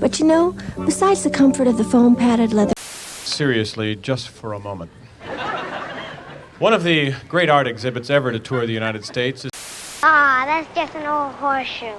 But you know, besides the comfort of the foam padded leather... Seriously, just for a moment. One of the great art exhibits ever to tour the United States is... That's just an old horseshoe.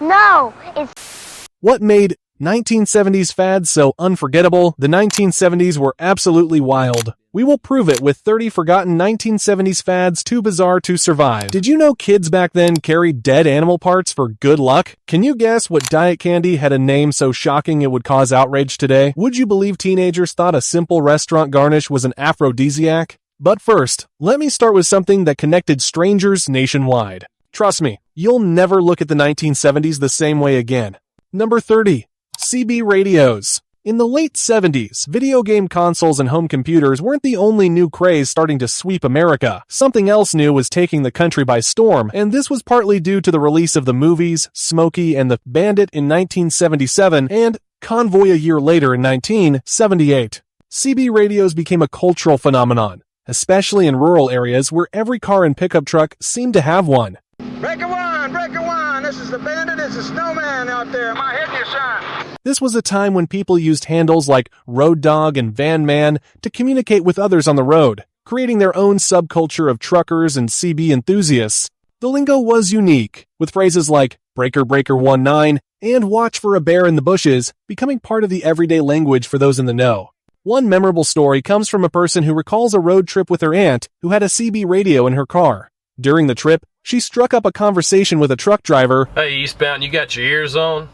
No, it's... What made 1970s fads so unforgettable? The 1970s were absolutely wild. We will prove it with 30 forgotten 1970s fads too bizarre to survive. Did you know kids back then carried dead animal parts for good luck? Can you guess what diet candy had a name so shocking it would cause outrage today? Would you believe teenagers thought a simple restaurant garnish was an aphrodisiac? But first, let me start with something that connected strangers nationwide. Trust me, you'll never look at the 1970s the same way again. Number 30. CB radios. In the late 70s, video game consoles and home computers weren't the only new craze starting to sweep America. Something else new was taking the country by storm, and this was partly due to the release of the movies Smokey and the Bandit in 1977 and Convoy a year later in 1978. CB radios became a cultural phenomenon, especially in rural areas where every car and pickup truck seemed to have one. Breaker one, this is the Bandit, this is Snowman out there, am I hitting you, son? This was a time when people used handles like Road Dog and Van Man to communicate with others on the road, creating their own subculture of truckers and CB enthusiasts. The lingo was unique, with phrases like Breaker 19 and Watch for a Bear in the Bushes becoming part of the everyday language for those in the know. One memorable story comes from a person who recalls a road trip with her aunt who had a CB radio in her car. During the trip, she struck up a conversation with a truck driver. Hey, eastbound, you got your ears on?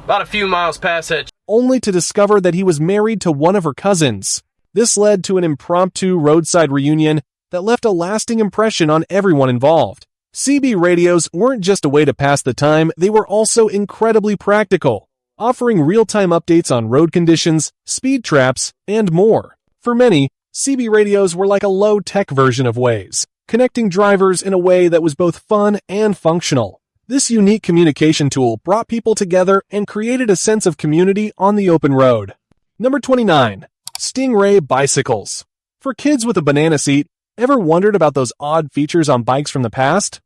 About a few miles past that... Only to discover that he was married to one of her cousins. This led to an impromptu roadside reunion that left a lasting impression on everyone involved. CB radios weren't just a way to pass the time, they were also incredibly practical, offering real-time updates on road conditions, speed traps, and more. For many, CB radios were like a low-tech version of Waze, connecting drivers in a way that was both fun and functional. This unique communication tool brought people together and created a sense of community on the open road. Number 29. Stingray Bicycles. For kids with a banana seat, ever wondered about those odd features on bikes from the past?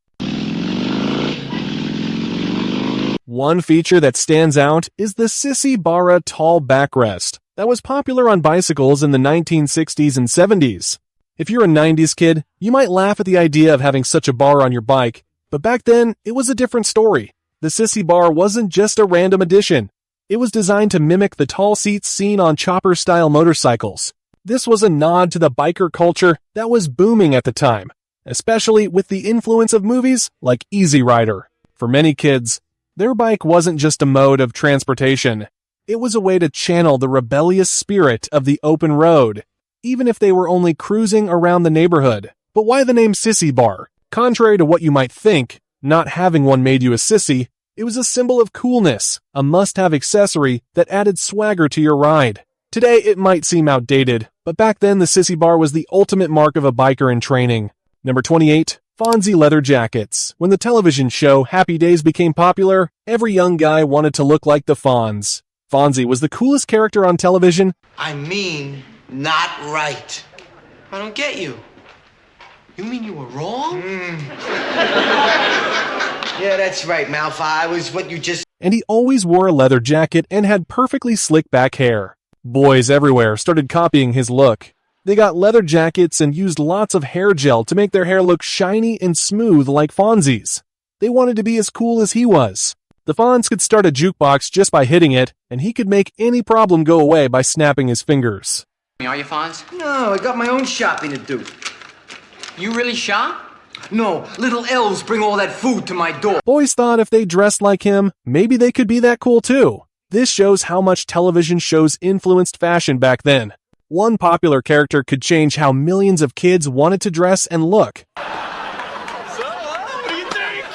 One feature that stands out is the Sissy Barra tall backrest that was popular on bicycles in the 1960s and 70s. If you're a 90s kid, you might laugh at the idea of having such a bar on your bike, but back then, it was a different story. The Sissy Bar wasn't just a random addition. It was designed to mimic the tall seats seen on chopper-style motorcycles. This was a nod to the biker culture that was booming at the time, especially with the influence of movies like Easy Rider. For many kids, their bike wasn't just a mode of transportation. It was a way to channel the rebellious spirit of the open road, even if they were only cruising around the neighborhood. But why the name Sissy Bar? Contrary to what you might think, not having one made you a sissy. It was a symbol of coolness, a must-have accessory that added swagger to your ride. Today, it might seem outdated, but back then the Sissy Bar was the ultimate mark of a biker in training. Number 28. Fonzie leather jackets. When the television show Happy Days became popular, every young guy wanted to look like the Fonz. Fonzie was the coolest character on television. I mean, not right. I don't get you. You mean you were wrong? Yeah, that's right, Malfoy. I was what you just... And he always wore a leather jacket and had perfectly slick back hair. Boys everywhere started copying his look. They got leather jackets and used lots of hair gel to make their hair look shiny and smooth like Fonzie's. They wanted to be as cool as he was. The Fonz could start a jukebox just by hitting it, and he could make any problem go away by snapping his fingers. Are you Fonz? No, I got my own shopping to do. You really shop? No, little elves bring all that food to my door. Boys thought if they dressed like him, maybe they could be that cool too. This shows how much television shows influenced fashion back then. One popular character could change how millions of kids wanted to dress and look. So, what do you think?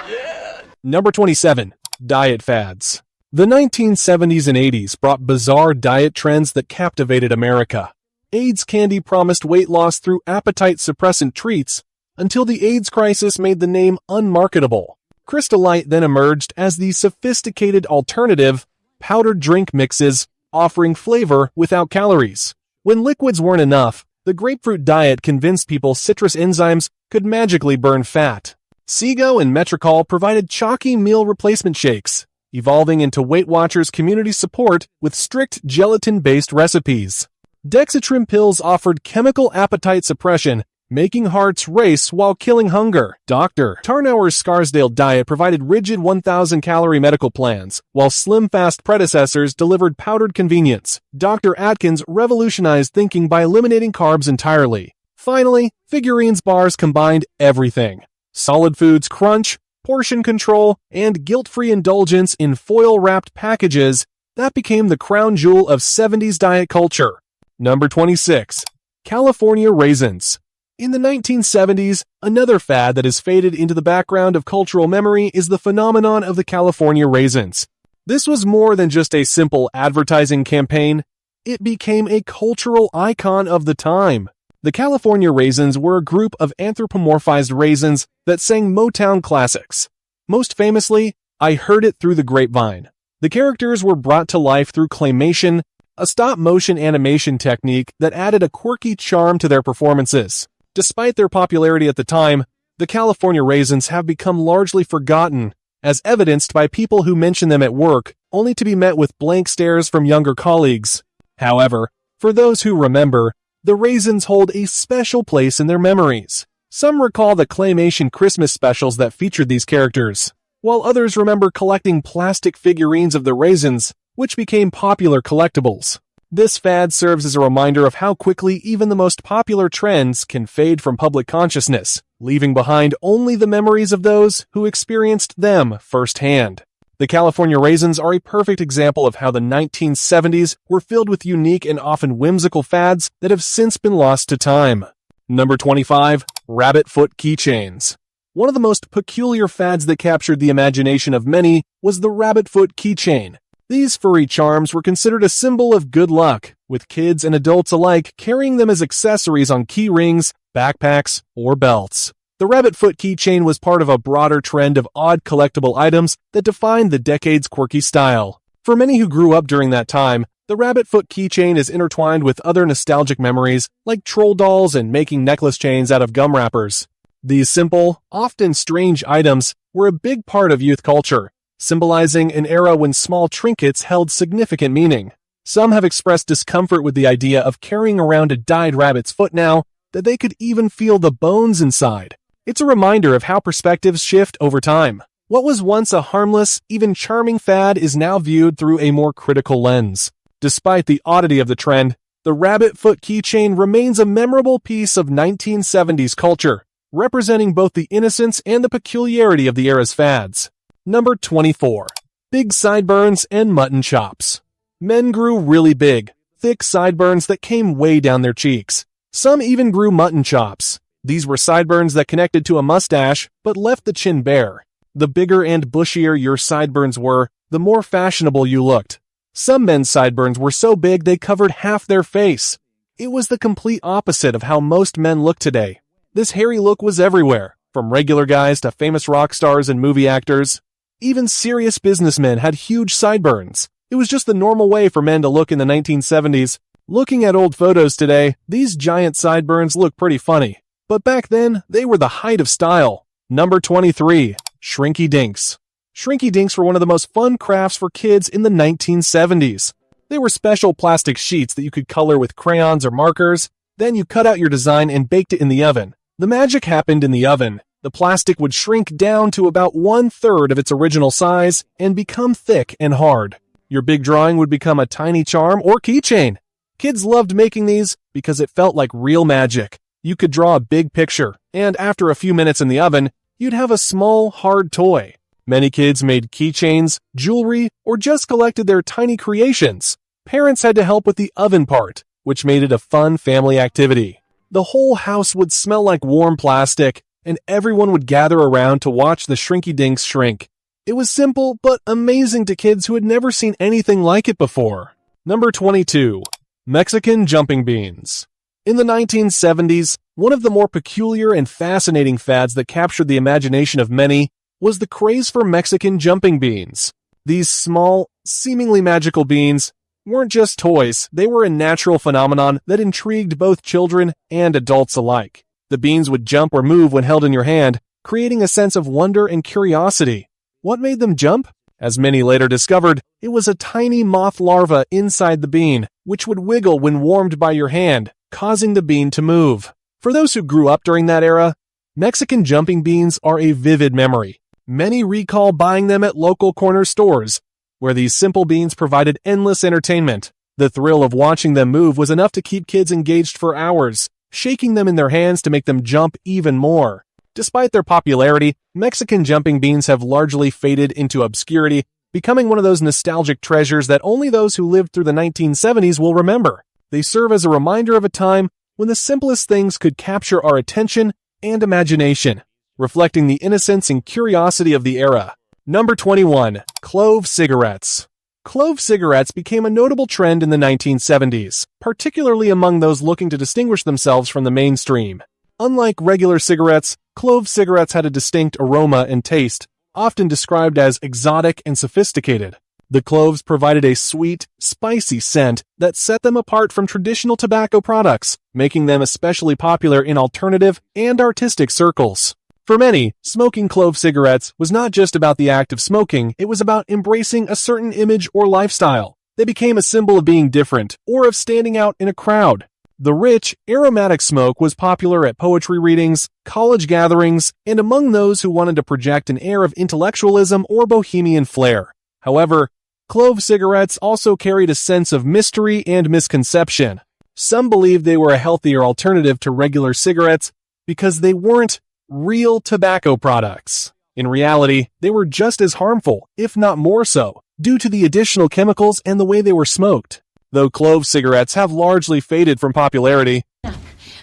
Yeah. Number 27. Diet Fads. The 1970s and 80s brought bizarre diet trends that captivated America. AIDS candy promised weight loss through appetite-suppressant treats until the AIDS crisis made the name unmarketable. Crystal Light then emerged as the sophisticated alternative, powdered drink mixes offering flavor without calories. When liquids weren't enough, the grapefruit diet convinced people citrus enzymes could magically burn fat. Seago and Metricol provided chalky meal replacement shakes. evolving into Weight Watchers community support with strict gelatin-based recipes. Dexatrim pills offered chemical appetite suppression, making hearts race while killing hunger. Dr. Tarnower's Scarsdale diet provided rigid 1,000-calorie medical plans, while Slim Fast predecessors delivered powdered convenience. Dr. Atkins revolutionized thinking by eliminating carbs entirely. Finally, Figurines bars combined everything. Solid Foods crunch, portion control, and guilt-free indulgence in foil-wrapped packages that became the crown jewel of 70s diet culture. Number 26. California Raisins. In the 1970s, another fad that has faded into the background of cultural memory is the phenomenon of the California Raisins. This was more than just a simple advertising campaign. It became a cultural icon of the time. The California Raisins were a group of anthropomorphized raisins that sang Motown classics. Most famously, I Heard It Through the Grapevine. The characters were brought to life through claymation, a stop-motion animation technique that added a quirky charm to their performances. Despite their popularity at the time, the California Raisins have become largely forgotten, as evidenced by people who mention them at work, only to be met with blank stares from younger colleagues. However, for those who remember, the Raisins hold a special place in their memories. Some recall the claymation Christmas specials that featured these characters, while others remember collecting plastic figurines of the Raisins, which became popular collectibles. This fad serves as a reminder of how quickly even the most popular trends can fade from public consciousness, leaving behind only the memories of those who experienced them firsthand. The California Raisins are a perfect example of how the 1970s were filled with unique and often whimsical fads that have since been lost to time. Number 25. Rabbit Foot Keychains. One of the most peculiar fads that captured the imagination of many was the rabbit foot keychain. These furry charms were considered a symbol of good luck, with kids and adults alike carrying them as accessories on key rings, backpacks, or belts. The rabbit foot keychain was part of a broader trend of odd collectible items that defined the decade's quirky style. For many who grew up during that time, the rabbit foot keychain is intertwined with other nostalgic memories like troll dolls and making necklace chains out of gum wrappers. These simple, often strange items were a big part of youth culture, symbolizing an era when small trinkets held significant meaning. Some have expressed discomfort with the idea of carrying around a dyed rabbit's foot now that they could even feel the bones inside. It's a reminder of how perspectives shift over time. What was once a harmless, even charming fad is now viewed through a more critical lens. Despite the oddity of the trend, the rabbit foot keychain remains a memorable piece of 1970s culture, representing both the innocence and the peculiarity of the era's fads. Number 24. Big sideburns and mutton chops. Men grew really big, thick sideburns that came way down their cheeks. Some even grew mutton chops. These were sideburns that connected to a mustache, but left the chin bare. The bigger and bushier your sideburns were, the more fashionable you looked. Some men's sideburns were so big they covered half their face. It was the complete opposite of how most men look today. This hairy look was everywhere, from regular guys to famous rock stars and movie actors. Even serious businessmen had huge sideburns. It was just the normal way for men to look in the 1970s. Looking at old photos today, these giant sideburns look pretty funny. But back then, they were the height of style. Number 23. Shrinky Dinks. Shrinky Dinks were one of the most fun crafts for kids in the 1970s. They were special plastic sheets that you could color with crayons or markers. Then you cut out your design and baked it in the oven. The magic happened in the oven. The plastic would shrink down to about 1/3 of its original size and become thick and hard. Your big drawing would become a tiny charm or keychain. Kids loved making these because it felt like real magic. You could draw a big picture, and after a few minutes in the oven, you'd have a small, hard toy. Many kids made keychains, jewelry, or just collected their tiny creations. Parents had to help with the oven part, which made it a fun family activity. The whole house would smell like warm plastic, and everyone would gather around to watch the Shrinky Dinks shrink. It was simple, but amazing to kids who had never seen anything like it before. Number 22. Mexican Jumping Beans. In the 1970s, one of the more peculiar and fascinating fads that captured the imagination of many was the craze for Mexican jumping beans. These small, seemingly magical beans weren't just toys, they were a natural phenomenon that intrigued both children and adults alike. The beans would jump or move when held in your hand, creating a sense of wonder and curiosity. What made them jump? As many later discovered, it was a tiny moth larva inside the bean, which would wiggle when warmed by your hand, causing the bean to move. For those who grew up during that era, Mexican jumping beans are a vivid memory. Many recall buying them at local corner stores, where these simple beans provided endless entertainment. The thrill of watching them move was enough to keep kids engaged for hours, shaking them in their hands to make them jump even more. Despite their popularity, Mexican jumping beans have largely faded into obscurity, becoming one of those nostalgic treasures that only those who lived through the 1970s will remember. They serve as a reminder of a time when the simplest things could capture our attention and imagination, reflecting the innocence and curiosity of the era. Number 21. Clove Cigarettes. Clove cigarettes became a notable trend in the 1970s, particularly among those looking to distinguish themselves from the mainstream. Unlike regular cigarettes, clove cigarettes had a distinct aroma and taste, often described as exotic and sophisticated. The cloves provided a sweet, spicy scent that set them apart from traditional tobacco products, making them especially popular in alternative and artistic circles. For many, smoking clove cigarettes was not just about the act of smoking, it was about embracing a certain image or lifestyle. They became a symbol of being different, or of standing out in a crowd. The rich, aromatic smoke was popular at poetry readings, college gatherings, and among those who wanted to project an air of intellectualism or bohemian flair. However, clove cigarettes also carried a sense of mystery and misconception. Some believed they were a healthier alternative to regular cigarettes because they weren't real tobacco products. In reality, they were just as harmful, if not more so, due to the additional chemicals and the way they were smoked. Though clove cigarettes have largely faded from popularity,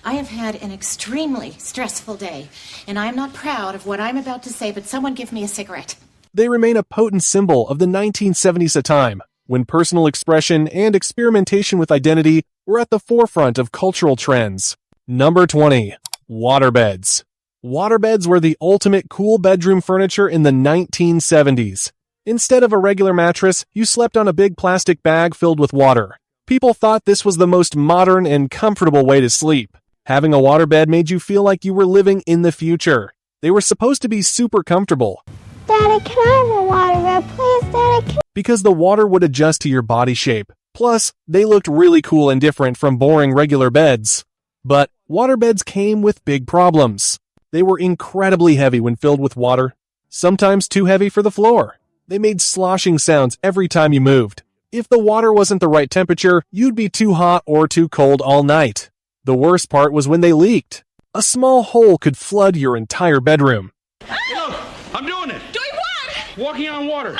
I have had an extremely stressful day, and I am not proud of what I'm about to say, but someone give me a cigarette. They remain a potent symbol of the 1970s, a time when personal expression and experimentation with identity were at the forefront of cultural trends. Number 20. Waterbeds. Waterbeds were the ultimate cool bedroom furniture in the 1970s. Instead of a regular mattress, you slept on a big plastic bag filled with water. People thought this was the most modern and comfortable way to sleep. Having a waterbed made you feel like you were living in the future. They were supposed to be super comfortable. Daddy, can I have a waterbed, please, Daddy? Because the water would adjust to your body shape. Plus, they looked really cool and different from boring regular beds. But waterbeds came with big problems. They were incredibly heavy when filled with water, sometimes too heavy for the floor. They made sloshing sounds every time you moved. If the water wasn't the right temperature, you'd be too hot or too cold all night. The worst part was when they leaked. A small hole could flood your entire bedroom. Hey, look, I'm doing it. Doing what? Walking on water.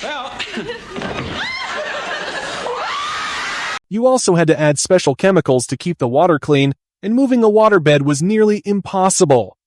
Well, You also had to add special chemicals to keep the water clean, and moving a waterbed was nearly impossible.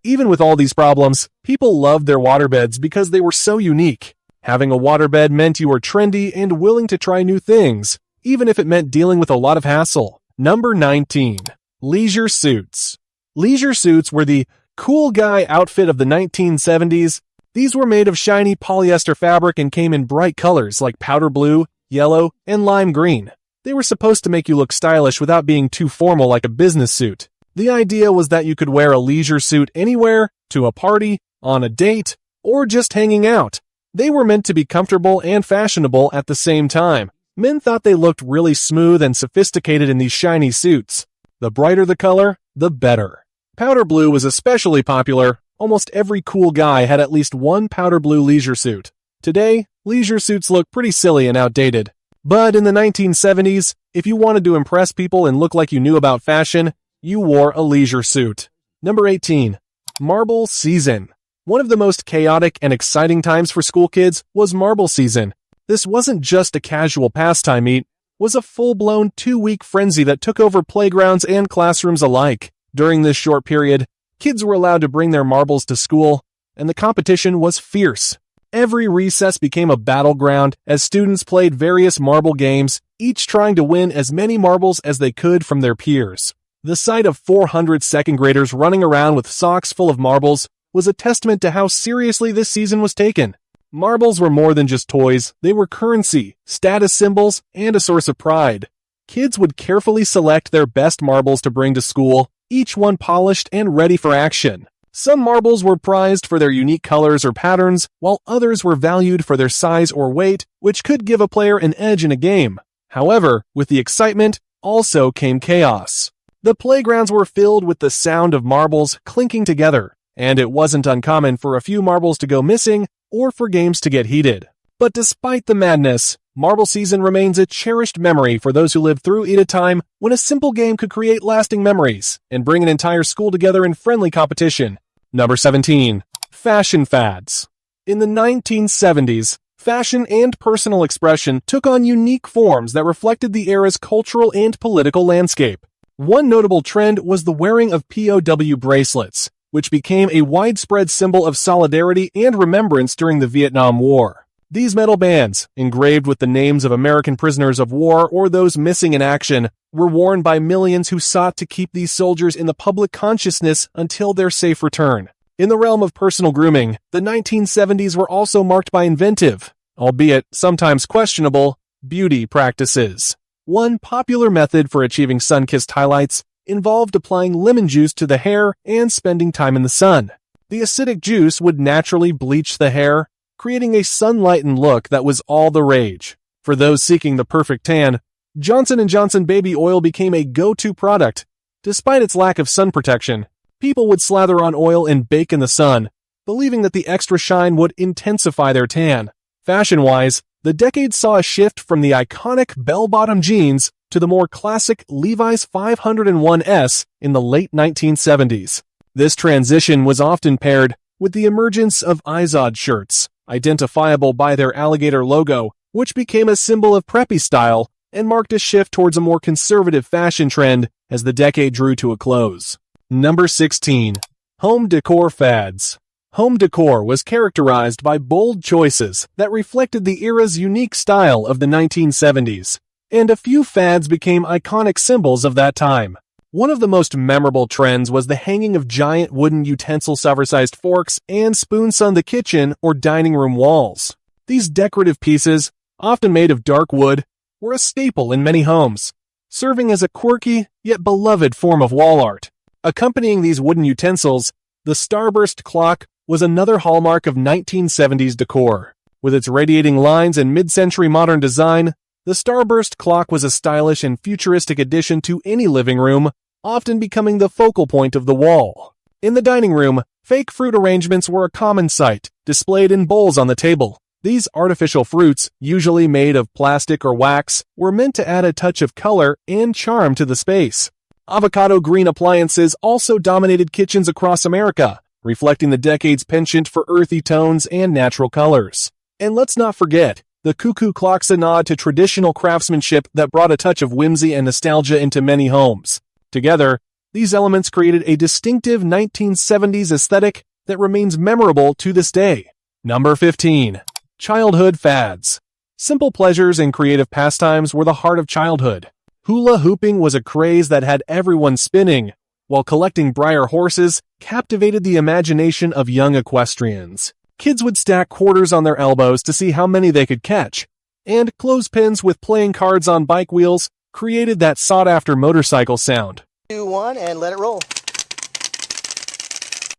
Even with all these problems, people loved their waterbeds because they were so unique. Having a waterbed meant you were trendy and willing to try new things, even if it meant dealing with a lot of hassle. Number 19. Leisure suits. Leisure suits were the cool guy outfit of the 1970s. These were made of shiny polyester fabric and came in bright colors like powder blue, yellow, and lime green. They were supposed to make you look stylish without being too formal like a business suit. The idea was that you could wear a leisure suit anywhere, to a party, on a date, or just hanging out. They were meant to be comfortable and fashionable at the same time. Men thought they looked really smooth and sophisticated in these shiny suits. The brighter the color, the better. Powder blue was especially popular. Almost every cool guy had at least one powder blue leisure suit. Today, leisure suits look pretty silly and outdated. But in the 1970s, if you wanted to impress people and look like you knew about fashion, you wore a leisure suit. Number 18. Marble season. One of the most chaotic and exciting times for school kids was marble season. This wasn't just a casual pastime meet, it was a full-blown 2-week frenzy that took over playgrounds and classrooms alike. During this short period, kids were allowed to bring their marbles to school, and the competition was fierce. Every recess became a battleground as students played various marble games, each trying to win as many marbles as they could from their peers. The sight of 400 second graders running around with socks full of marbles was a testament to how seriously this season was taken. Marbles were more than just toys, they were currency, status symbols, and a source of pride. Kids would carefully select their best marbles to bring to school, each one polished and ready for action. Some marbles were prized for their unique colors or patterns, while others were valued for their size or weight, which could give a player an edge in a game. However, with the excitement also came chaos. The playgrounds were filled with the sound of marbles clinking together, and it wasn't uncommon for a few marbles to go missing or for games to get heated. But despite the madness, Marble Season remains a cherished memory for those who lived through it at a time when a simple game could create lasting memories and bring an entire school together in friendly competition. Number 17. Fashion Fads. In the 1970s, fashion and personal expression took on unique forms that reflected the era's cultural and political landscape. One notable trend was the wearing of POW bracelets, which became a widespread symbol of solidarity and remembrance during the Vietnam War. These metal bands, engraved with the names of American prisoners of war or those missing in action, were worn by millions who sought to keep these soldiers in the public consciousness until their safe return. In the realm of personal grooming, the 1970s were also marked by inventive, albeit sometimes questionable, beauty practices. One popular method for achieving sun-kissed highlights involved applying lemon juice to the hair and spending time in the sun. The acidic juice would naturally bleach the hair, creating a sun-lightened look that was all the rage. For those seeking the perfect tan, Johnson & Johnson baby oil became a go-to product. Despite its lack of sun protection, people would slather on oil and bake in the sun, believing that the extra shine would intensify their tan. Fashion-wise, the decade saw a shift from the iconic bell-bottom jeans to the more classic Levi's 501S in the late 1970s. This transition was often paired with the emergence of Izod shirts, identifiable by their alligator logo, which became a symbol of preppy style and marked a shift towards a more conservative fashion trend as the decade drew to a close. Number 16. Home Decor Fads. Home decor was characterized by bold choices that reflected the era's unique style of the 1970s, and a few fads became iconic symbols of that time. One of the most memorable trends was the hanging of giant wooden utensil-sized forks and spoons on the kitchen or dining room walls. These decorative pieces, often made of dark wood, were a staple in many homes, serving as a quirky yet beloved form of wall art. Accompanying these wooden utensils, the starburst clock was another hallmark of 1970s decor. With its radiating lines and mid-century modern design, the starburst clock was a stylish and futuristic addition to any living room, often becoming the focal point of the wall. In the dining room, fake fruit arrangements were a common sight, displayed in bowls on the table. These artificial fruits, usually made of plastic or wax, were meant to add a touch of color and charm to the space. Avocado green appliances also dominated kitchens across America, reflecting the decade's penchant for earthy tones and natural colors. And let's not forget, the cuckoo clock's a nod to traditional craftsmanship that brought a touch of whimsy and nostalgia into many homes. Together, these elements created a distinctive 1970s aesthetic that remains memorable to this day. Number 15. Childhood Fads. Simple pleasures and creative pastimes were the heart of childhood. Hula hooping was a craze that had everyone spinning, while collecting Breyer horses captivated the imagination of young equestrians. Kids would stack quarters on their elbows to see how many they could catch, and clothespins with playing cards on bike wheels created that sought-after motorcycle sound. 2, 1, and let it roll.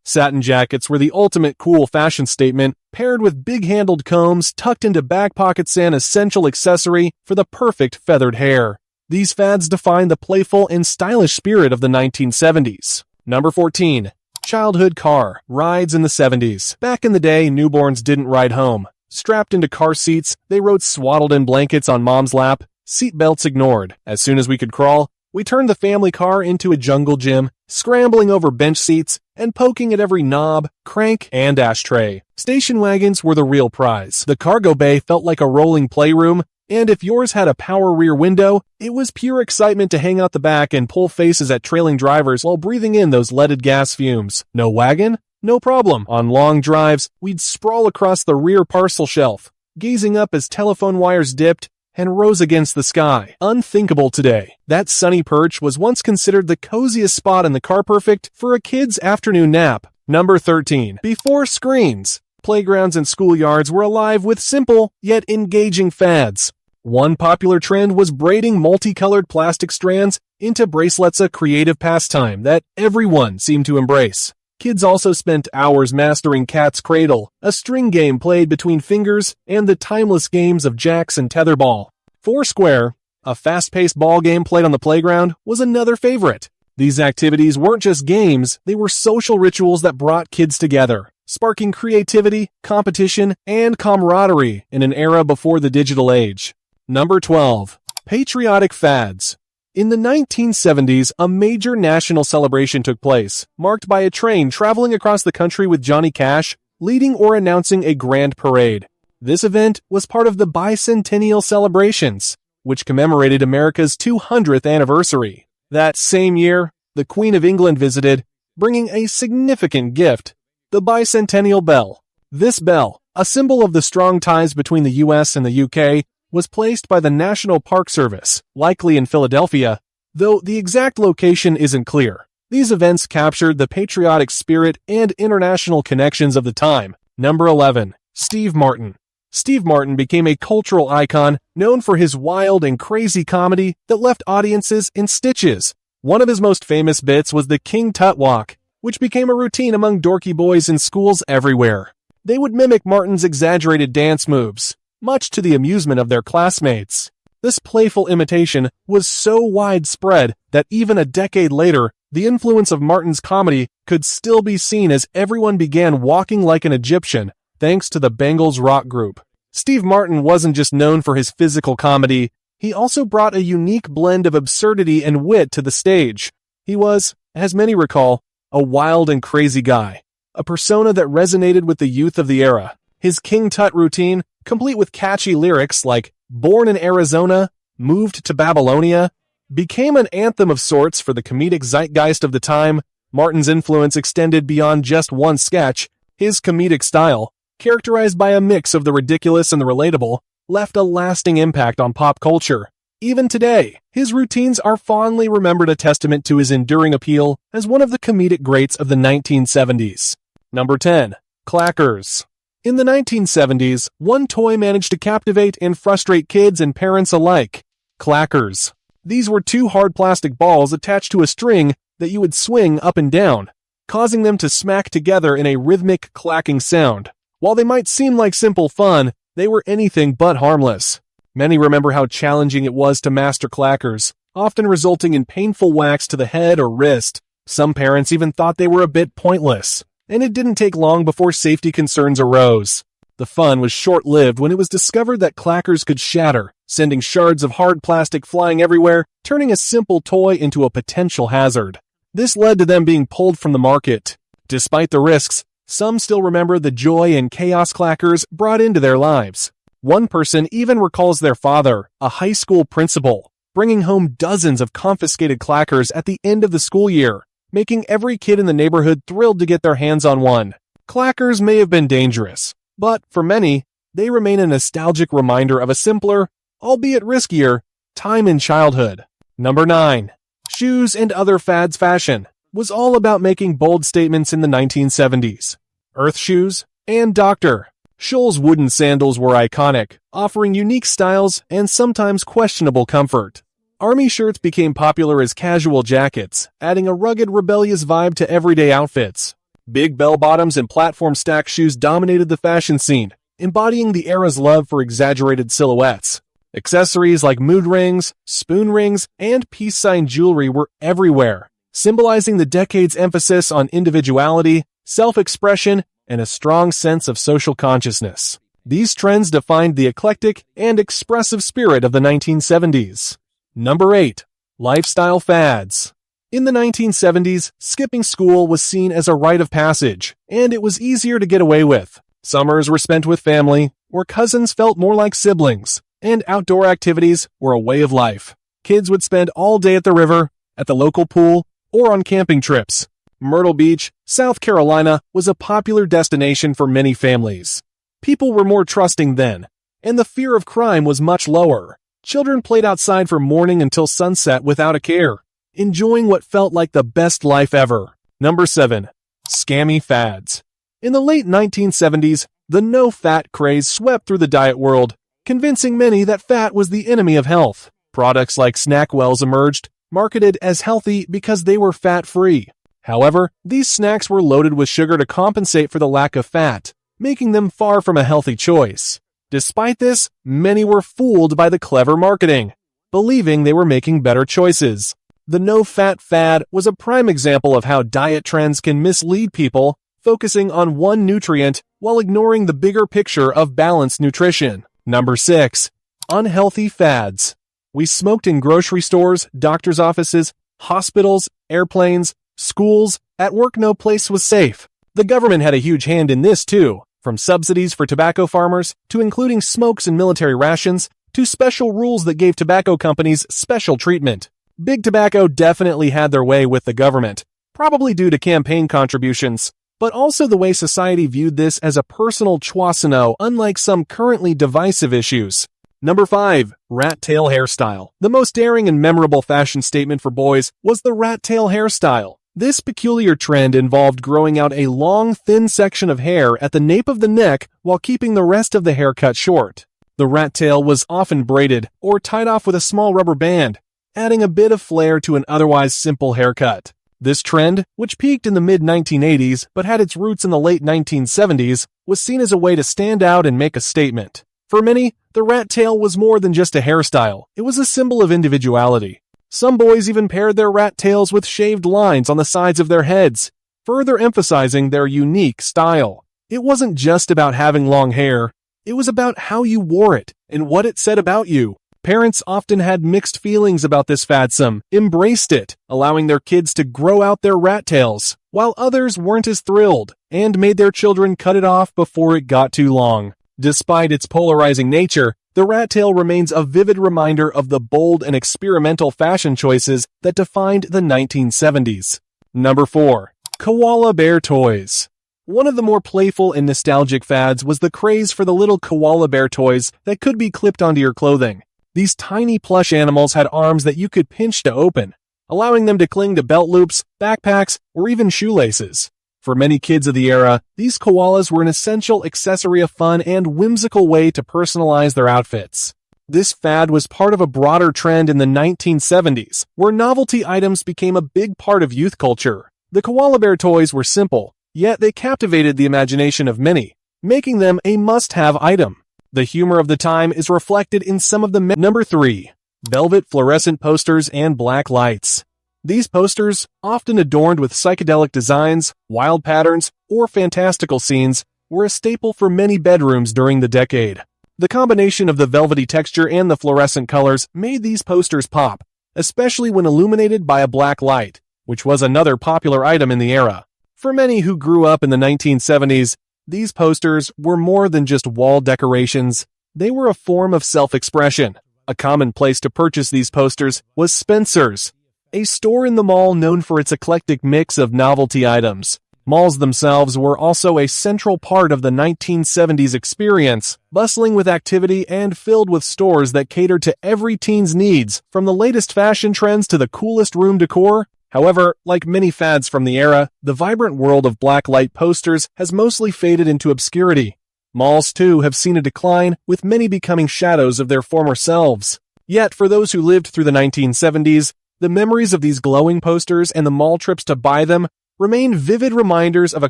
Satin jackets were the ultimate cool fashion statement, paired with big-handled combs tucked into back pockets, an essential accessory for the perfect feathered hair. These fads defined the playful and stylish spirit of the 1970s. Number 14. Childhood car rides in the 70s. Back in the day, newborns didn't ride home. Strapped into car seats, they rode swaddled in blankets on mom's lap, seatbelts ignored. As soon as we could crawl, we turned the family car into a jungle gym, scrambling over bench seats and poking at every knob, crank, and ashtray. Station wagons were the real prize. The cargo bay felt like a rolling playroom, and if yours had a power rear window, it was pure excitement to hang out the back and pull faces at trailing drivers while breathing in those leaded gas fumes. No wagon? No problem. On long drives, we'd sprawl across the rear parcel shelf, gazing up as telephone wires dipped and rose against the sky. Unthinkable today. That sunny perch was once considered the coziest spot in the car, perfect for a kid's afternoon nap. Number 13. Before screens, playgrounds and schoolyards were alive with simple yet engaging fads. One popular trend was braiding multicolored plastic strands into bracelets, a creative pastime that everyone seemed to embrace. Kids also spent hours mastering Cat's Cradle, a string game played between fingers, and the timeless games of jacks and tetherball. Foursquare, a fast-paced ball game played on the playground, was another favorite. These activities weren't just games, they were social rituals that brought kids together, sparking creativity, competition, and camaraderie in an era before the digital age. Number 12. Patriotic Fads. In the 1970s, a major national celebration took place, marked by a train traveling across the country with Johnny Cash leading or announcing a grand parade. This event was part of the bicentennial celebrations, which commemorated America's 200th anniversary. That same year, the Queen of England visited, bringing a significant gift, the bicentennial bell. This bell, a symbol of the strong ties between the US and the UK, was placed by the National Park Service, likely in Philadelphia, though the exact location isn't clear. These events captured the patriotic spirit and international connections of the time. Number 11. Steve Martin. Steve Martin became a cultural icon known for his wild and crazy comedy that left audiences in stitches. One of his most famous bits was the King Tut Walk, which became a routine among dorky boys in schools everywhere. They would mimic Martin's exaggerated dance moves, much to the amusement of their classmates. This playful imitation was so widespread that even a decade later, the influence of Martin's comedy could still be seen as everyone began walking like an Egyptian, thanks to the Bangles rock group. Steve Martin wasn't just known for his physical comedy, he also brought a unique blend of absurdity and wit to the stage. He was, as many recall, a wild and crazy guy, a persona that resonated with the youth of the era. His King Tut routine, complete with catchy lyrics like "Born in Arizona, Moved to Babylonia," became an anthem of sorts for the comedic zeitgeist of the time. Martin's influence extended beyond just one sketch. His comedic style, characterized by a mix of the ridiculous and the relatable, left a lasting impact on pop culture. Even today, his routines are fondly remembered, a testament to his enduring appeal as one of the comedic greats of the 1970s. Number 10. Clackers. In the 1970s, one toy managed to captivate and frustrate kids and parents alike: Clackers. These were two hard plastic balls attached to a string that you would swing up and down, causing them to smack together in a rhythmic clacking sound. While they might seem like simple fun, they were anything but harmless. Many remember how challenging it was to master Clackers, often resulting in painful whacks to the head or wrist. Some parents even thought they were a bit pointless, and it didn't take long before safety concerns arose. The fun was short-lived when it was discovered that Clackers could shatter, sending shards of hard plastic flying everywhere, turning a simple toy into a potential hazard. This led to them being pulled from the market. Despite the risks, some still remember the joy and chaos Clackers brought into their lives. One person even recalls their father, a high school principal, bringing home dozens of confiscated Clackers at the end of the school year, making every kid in the neighborhood thrilled to get their hands on one. Clackers may have been dangerous, but for many, they remain a nostalgic reminder of a simpler, albeit riskier, time in childhood. Number 9. Shoes and other fads. Fashion was all about making bold statements in the 1970s. Earth shoes and Dr. Scholl's wooden sandals were iconic, offering unique styles and sometimes questionable comfort. Army shirts became popular as casual jackets, adding a rugged, rebellious vibe to everyday outfits. Big bell-bottoms and platform stack shoes dominated the fashion scene, embodying the era's love for exaggerated silhouettes. Accessories like mood rings, spoon rings, and peace sign jewelry were everywhere, symbolizing the decade's emphasis on individuality, self-expression, and a strong sense of social consciousness. These trends defined the eclectic and expressive spirit of the 1970s. Number 8. Lifestyle fads. In the 1970s, skipping school was seen as a rite of passage, and it was easier to get away with. Summers were spent with family, where cousins felt more like siblings, and outdoor activities were a way of life. Kids would spend all day at the river, at the local pool, or on camping trips. Myrtle Beach, South Carolina, was a popular destination for many families. People were more trusting then, and the fear of crime was much lower. Children played outside from morning until sunset without a care, enjoying what felt like the best life ever. Number 7. Scammy Fads. In the late 1970s, the no-fat craze swept through the diet world, convincing many that fat was the enemy of health. Products like Snackwells emerged, marketed as healthy because they were fat-free. However, these snacks were loaded with sugar to compensate for the lack of fat, making them far from a healthy choice. Despite this, many were fooled by the clever marketing, believing they were making better choices. The no-fat fad was a prime example of how diet trends can mislead people, focusing on one nutrient while ignoring the bigger picture of balanced nutrition. Number 6. Unhealthy fads. We smoked in grocery stores, doctor's offices, hospitals, airplanes, schools. At work, no place was safe. The government had a huge hand in this too, from subsidies for tobacco farmers, to including smokes in military rations, to special rules that gave tobacco companies special treatment. Big Tobacco definitely had their way with the government, probably due to campaign contributions, but also the way society viewed this as a personal choiseau, unlike some currently divisive issues. Number 5. Rat tail hairstyle. The most daring and memorable fashion statement for boys was the rat tail hairstyle. This peculiar trend involved growing out a long, thin section of hair at the nape of the neck while keeping the rest of the hair cut short. The rat tail was often braided or tied off with a small rubber band, adding a bit of flair to an otherwise simple haircut. This trend, which peaked in the mid-1980s but had its roots in the late 1970s, was seen as a way to stand out and make a statement. For many, the rat tail was more than just a hairstyle. It was a symbol of individuality. Some boys even paired their rat tails with shaved lines on the sides of their heads, further emphasizing their unique style. It wasn't just about having long hair. It was about how you wore it and what it said about you. Parents often had mixed feelings about this fad. Some embraced it, allowing their kids to grow out their rat tails, while others weren't as thrilled and made their children cut it off before it got too long. Despite its polarizing nature, the rat tail remains a vivid reminder of the bold and experimental fashion choices that defined the 1970s. Number 4. Koala bear toys. One of the more playful and nostalgic fads was the craze for the little koala bear toys that could be clipped onto your clothing. These tiny plush animals had arms that you could pinch to open, allowing them to cling to belt loops, backpacks, or even shoelaces. For many kids of the era, these koalas were an essential accessory of fun and whimsical way to personalize their outfits. This fad was part of a broader trend in the 1970s, where novelty items became a big part of youth culture. The koala bear toys were simple, yet they captivated the imagination of many, making them a must-have item. The humor of the time is reflected in some of the Number 3. Velvet fluorescent posters and black lights. These posters, often adorned with psychedelic designs, wild patterns, or fantastical scenes, were a staple for many bedrooms during the decade. The combination of the velvety texture and the fluorescent colors made these posters pop, especially when illuminated by a black light, which was another popular item in the era. For many who grew up in the 1970s, these posters were more than just wall decorations. They were a form of self-expression. A common place to purchase these posters was Spencer's, a store in the mall known for its eclectic mix of novelty items. Malls themselves were also a central part of the 1970s experience, bustling with activity and filled with stores that catered to every teen's needs, from the latest fashion trends to the coolest room decor. However, like many fads from the era, the vibrant world of blacklight posters has mostly faded into obscurity. Malls, too, have seen a decline, with many becoming shadows of their former selves. Yet, for those who lived through the 1970s, the memories of these glowing posters and the mall trips to buy them remain vivid reminders of a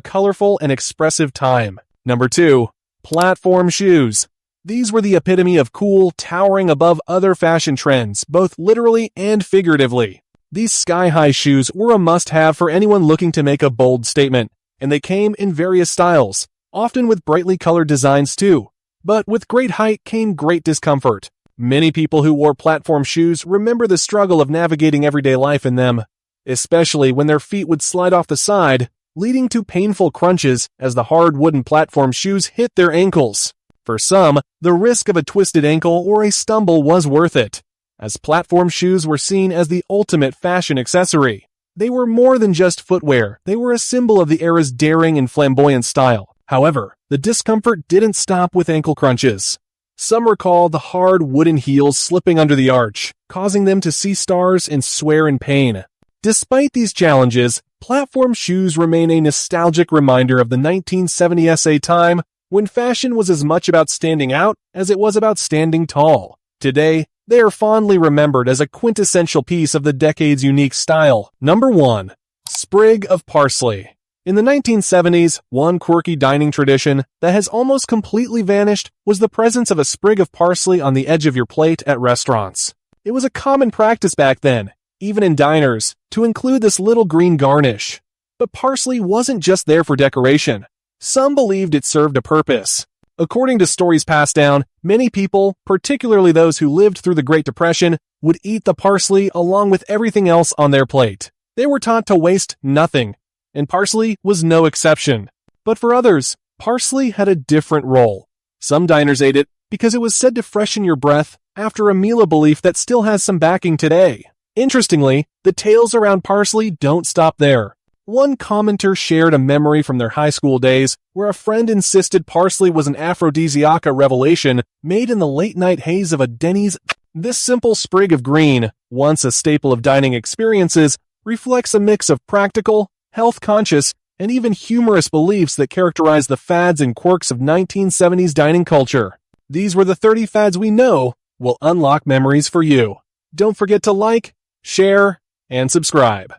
colorful and expressive time. Number 2. Platform shoes. These were the epitome of cool, towering above other fashion trends, both literally and figuratively. These sky-high shoes were a must-have for anyone looking to make a bold statement, and they came in various styles, often with brightly colored designs too. But with great height came great discomfort. Many people who wore platform shoes remember the struggle of navigating everyday life in them, especially when their feet would slide off the side, leading to painful crunches as the hard wooden platform shoes hit their ankles. For some, the risk of a twisted ankle or a stumble was worth it, as platform shoes were seen as the ultimate fashion accessory. They were more than just footwear, they were a symbol of the era's daring and flamboyant style. However, the discomfort didn't stop with ankle crunches. Some recall the hard wooden heels slipping under the arch, causing them to see stars and swear in pain. Despite these challenges, platform shoes remain a nostalgic reminder of the 1970 SA time, when fashion was as much about standing out as it was about standing tall. Today, they are fondly remembered as a quintessential piece of the decade's unique style. Number 1. Sprig of Parsley. In the 1970s, one quirky dining tradition that has almost completely vanished was the presence of a sprig of parsley on the edge of your plate at restaurants. It was a common practice back then, even in diners, to include this little green garnish. But parsley wasn't just there for decoration. Some believed it served a purpose. According to stories passed down, many people, particularly those who lived through the Great Depression, would eat the parsley along with everything else on their plate. They were taught to waste nothing, and parsley was no exception. But for others, parsley had a different role. Some diners ate it because it was said to freshen your breath after a meal, a belief that still has some backing today. Interestingly, the tales around parsley don't stop there. One commenter shared a memory from their high school days where a friend insisted parsley was an aphrodisiac revelation made in the late-night haze of a Denny's. This simple sprig of green, once a staple of dining experiences, reflects a mix of practical, health-conscious, and even humorous beliefs that characterize the fads and quirks of 1970s dining culture. These were the 30 fads we know will unlock memories for you. Don't forget to like, share, and subscribe.